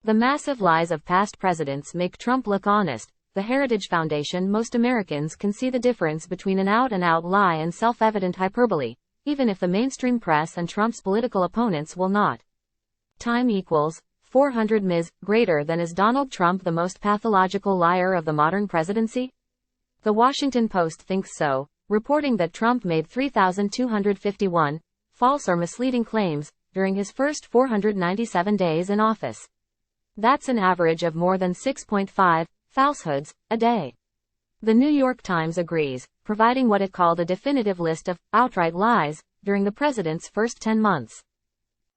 The massive lies of past presidents make Trump look honest. The Heritage Foundation. Most Americans can see the difference between an out-and-out lie and self-evident hyperbole, even if the mainstream press and Trump's political opponents will not. Time equals 400 Ms. Greater than. Is Donald Trump the most pathological liar of the modern presidency? The Washington Post thinks so, reporting that Trump made 3,251 false or misleading claims during his first 497 days in office. That's an average of more than 6.5 falsehoods a day. The New York Times agrees, providing what it called a definitive list of outright lies during the president's first 10 months.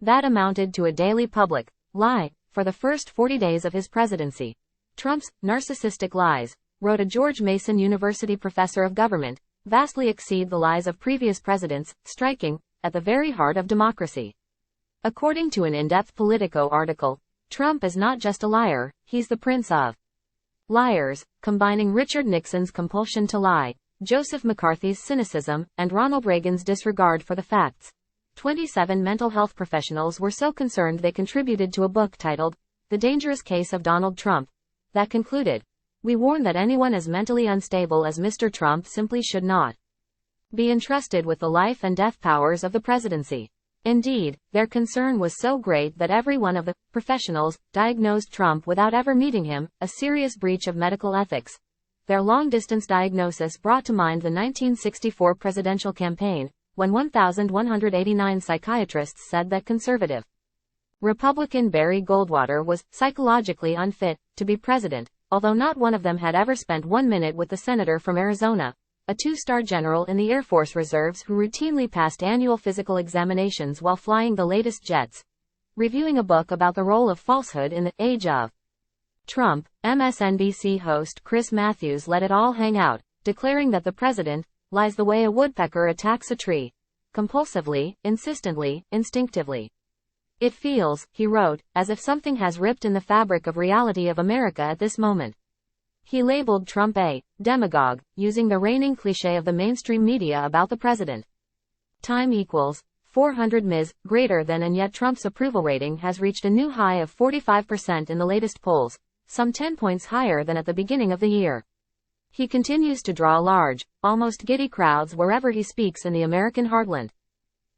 That amounted to a daily public lie for the first 40 days of his presidency. Trump's narcissistic lies, wrote a George Mason University professor of government, vastly exceed the lies of previous presidents, striking at the very heart of democracy. According to an in-depth Politico article, Trump is not just a liar, he's the prince of liars, combining Richard Nixon's compulsion to lie, Joseph McCarthy's cynicism, and Ronald Reagan's disregard for the facts. 27 mental health professionals were so concerned they contributed to a book titled The Dangerous Case of Donald Trump, that concluded, "We warn that anyone as mentally unstable as Mr. Trump simply should not be entrusted with the life and death powers of the presidency." Indeed, their concern was so great that every one of the professionals diagnosed Trump without ever meeting him, a serious breach of medical ethics. Their long-distance diagnosis brought to mind the 1964 presidential campaign, when 1,189 psychiatrists said that conservative Republican Barry Goldwater was psychologically unfit to be president, although not one of them had ever spent 1 minute with the senator from Arizona, a two-star general in the Air Force Reserves who routinely passed annual physical examinations while flying the latest jets. Reviewing a book about the role of falsehood in the age of Trump, MSNBC host Chris Matthews let it all hang out, declaring that the president lies the way a woodpecker attacks a tree. Compulsively, insistently, instinctively. "It feels," he wrote, "as if something has ripped in the fabric of reality of America at this moment." He labeled Trump a demagogue, using the reigning cliché of the mainstream media about the president. Time equals 400 Ms. Greater than. And yet Trump's approval rating has reached a new high of 45% in the latest polls, some 10 points higher than at the beginning of the year. He continues to draw large, almost giddy crowds wherever he speaks in the American heartland.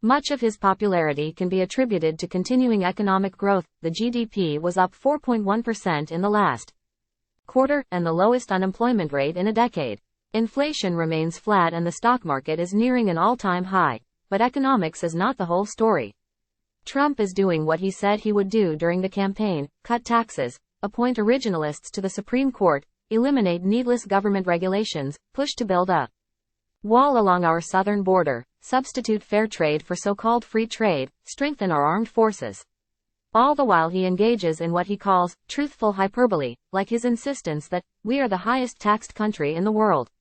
Much of his popularity can be attributed to continuing economic growth. The GDP was up 4.1% in the last quarter, and the lowest unemployment rate in a decade. Inflation remains flat and the stock market is nearing an all-time high. But economics is not the whole story. Trump is doing what he said he would do during the campaign: cut taxes, appoint originalists to the Supreme Court, eliminate needless government regulations, push to build a wall along our southern border, substitute fair trade for so-called free trade, strengthen our armed forces. All the while he engages in what he calls truthful hyperbole, like his insistence that we are the highest taxed country in the world.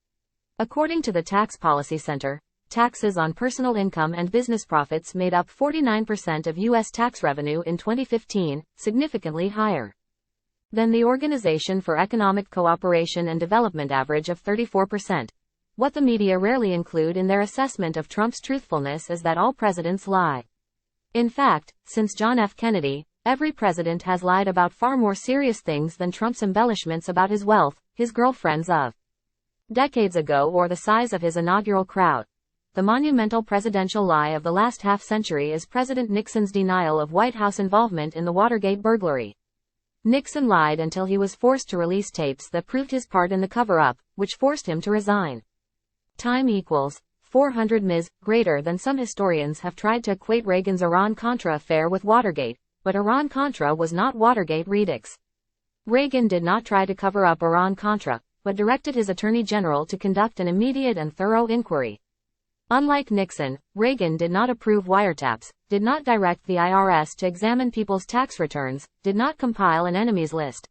According to the Tax Policy Center, taxes on personal income and business profits made up 49% of U.S. tax revenue in 2015, significantly higher than the Organization for Economic Cooperation and Development average of 34%. What the media rarely include in their assessment of Trump's truthfulness is that all presidents lie. In fact, since John F. Kennedy, every president has lied about far more serious things than Trump's embellishments about his wealth, his girlfriends of decades ago, or the size of his inaugural crowd. The monumental presidential lie of the last half-century is President Nixon's denial of White House involvement in the Watergate burglary. Nixon lied until he was forced to release tapes that proved his part in the cover-up, which forced him to resign. Time equals 400 Ms. Greater than. Some historians have tried to equate Reagan's Iran-Contra affair with Watergate, but Iran-Contra was not Watergate. Redix. Reagan did not try to cover up Iran-Contra, but directed his attorney general to conduct an immediate and thorough inquiry. Unlike Nixon, Reagan did not approve wiretaps, did not direct the IRS to examine people's tax returns, did not compile an enemies list,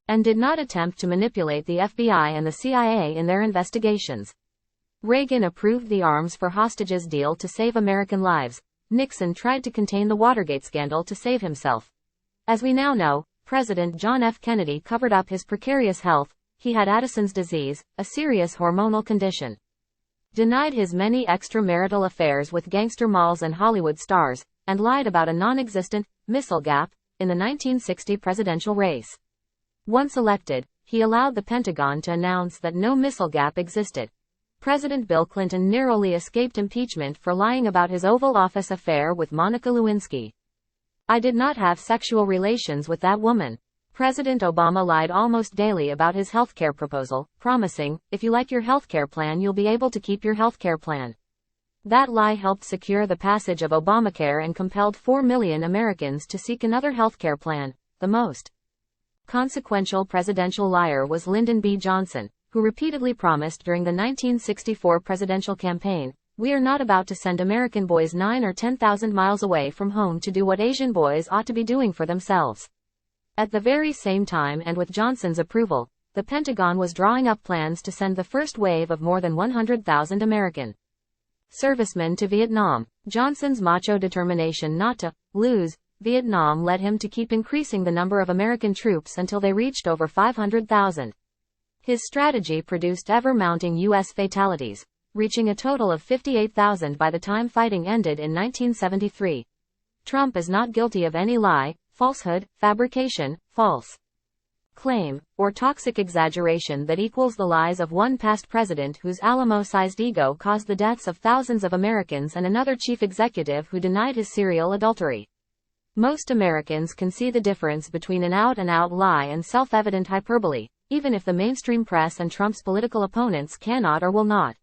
and did not attempt to manipulate the FBI and the CIA in their investigations. Reagan approved the arms for hostages deal to save American lives. Nixon tried to contain the Watergate scandal to save himself. As we now know, President John F. Kennedy covered up his precarious health. He had Addison's disease, a serious hormonal condition. Denied his many extramarital affairs with gangster malls and Hollywood stars, and lied about a non-existent missile gap in the 1960 presidential race. Once elected, he allowed the Pentagon to announce that no missile gap existed. President Bill Clinton narrowly escaped impeachment for lying about his Oval Office affair with Monica Lewinsky. "I did not have sexual relations with that woman." President Obama lied almost daily about his healthcare proposal, promising, "If you like your healthcare plan, you'll be able to keep your healthcare plan." That lie helped secure the passage of Obamacare and compelled 4 million Americans to seek another healthcare plan. The most consequential presidential liar was Lyndon B. Johnson, who repeatedly promised during the 1964 presidential campaign, "We are not about to send American boys 9 or 10,000 miles away from home to do what Asian boys ought to be doing for themselves." At the very same time, and with Johnson's approval, the Pentagon was drawing up plans to send the first wave of more than 100,000 American servicemen to Vietnam. Johnson's macho determination not to lose Vietnam led him to keep increasing the number of American troops until they reached over 500,000. His strategy produced ever-mounting U.S. fatalities, reaching a total of 58,000 by the time fighting ended in 1973. Trump is not guilty of any lie, falsehood, fabrication, false claim, or toxic exaggeration that equals the lies of one past president whose Alamo-sized ego caused the deaths of thousands of Americans and another chief executive who denied his serial adultery. Most Americans can see the difference between an out-and-out lie and self-evident hyperbole, even if the mainstream press and Trump's political opponents cannot or will not.